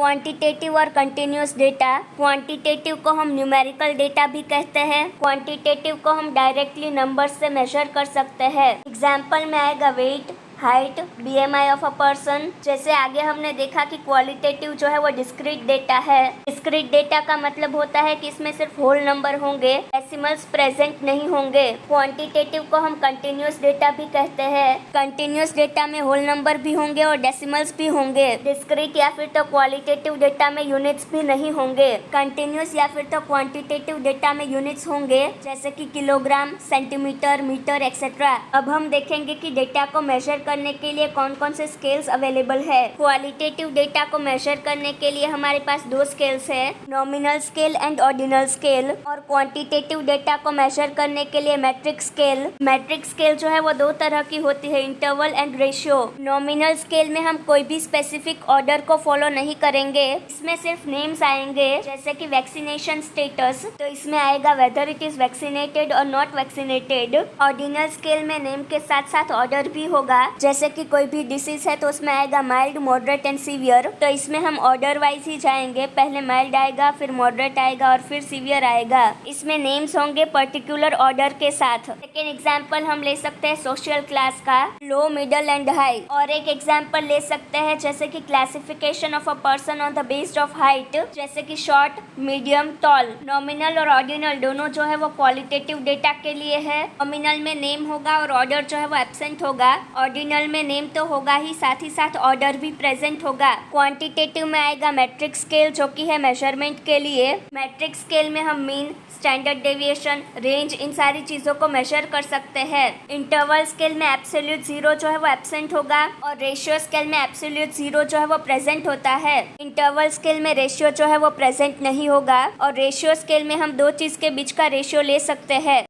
Quantitative और continuous data. Quantitative को हम न्यूमेरिकल डेटा भी कहते हैं। क्वांटिटेटिव को हम डायरेक्टली नंबर्स से मेजर कर सकते हैं। एग्जाम्पल में आएगा weight, height, BMI of a person. जैसे आगे हमने देखा कि क्वालिटेटिव जो है वो डिस्क्रीट डेटा है। डिस्क्रीट डेटा का मतलब होता है कि इसमें सिर्फ होल नंबर होंगे, डेसिमल्स प्रेजेंट नहीं होंगे। क्वांटिटेटिव को हम कंटिन्यूस डेटा भी कहते हैं। कंटिन्यूस डेटा में होल नंबर भी होंगे और डेसिमल्स भी होंगे। डिस्क्रीट या फिर तो क्वालिटेटिव डेटा में यूनिट्स भी नहीं होंगे। कंटिन्यूस या फिर तो क्वांटिटेटिव डेटा में यूनिट्स होंगे, जैसे कि किलोग्राम, सेंटीमीटर, मीटर एक्सेट्रा। अब हम देखेंगे कि डेटा को मेजर करने के लिए कौन कौन से स्केल्स अवेलेबल है। क्वालिटेटिव डेटा को मेजर करने के लिए हमारे पास दो स्केल्स है, nominal scale and ordinal scale. और क्वांटिटेटिव डेटा को मेजर करने के लिए मैट्रिक स्केल। मैट्रिक स्केल जो है वो दो तरह की होती है, interval and ratio. Nominal scale में हम कोई भी स्पेसिफिक ऑर्डर को फॉलो नहीं करेंगे, इसमें सिर्फ नेम्स आएंगे, जैसे कि वैक्सीनेशन स्टेटस, तो इसमें आएगा वेदर इट इज वैक्सीनेटेड और नॉट वैक्सीनेटेड। ऑर्डिनल स्केल में नेम के साथ साथ ऑर्डर भी होगा, जैसे कि कोई भी डिसीज है तो उसमें आएगा माइल्ड, मॉडरेट एंड सीवियर, तो इसमें हम ऑर्डर वाइज ही जाएंगे, पहले माइल्ड आएगा, फिर मॉडरेट आएगा और फिर सीवियर आएगा। इसमें नेम्स होंगे पर्टिकुलर ऑर्डर के साथ। सेकेंड एग्जांपल हम ले सकते हैं सोशल क्लास का, लो, मिडल एंड हाई। और एक एग्जांपल ले सकते हैं जैसे कि classification of a person on the based of height, जैसे कि शॉर्ट, मीडियम, टॉल। नॉमिनल और ऑर्डिनल दोनों जो है वो क्वालिटेटिव डेटा के लिए है। नॉमिनल में नेम होगा और ऑर्डर जो है वो एब्सेंट होगा। ऑर्डिनल में नेम तो होगा ही साथ ऑर्डर भी प्रेजेंट होगा। क्वांटिटेटिव में आएगा मैट्रिक स्केल, जो कि है मेजरमेंट के लिए। मैट्रिक स्केल में हम मीन, स्टैंडर्ड डेविएशन, रेंज, इन सारी चीज़ों को मेजर कर सकते हैं। इंटरवल स्केल में एब्सोल्यूट जीरो जो है वो एब्सेंट होगा और रेशियो स्केल में एब्सोल्यूट जीरो जो है वो प्रेजेंट होता है। इंटरवल स्केल में रेशियो जो है वो प्रेजेंट नहीं होगा और रेशियो स्केल में हम दो चीज़ के बीच का रेशियो ले सकते हैं।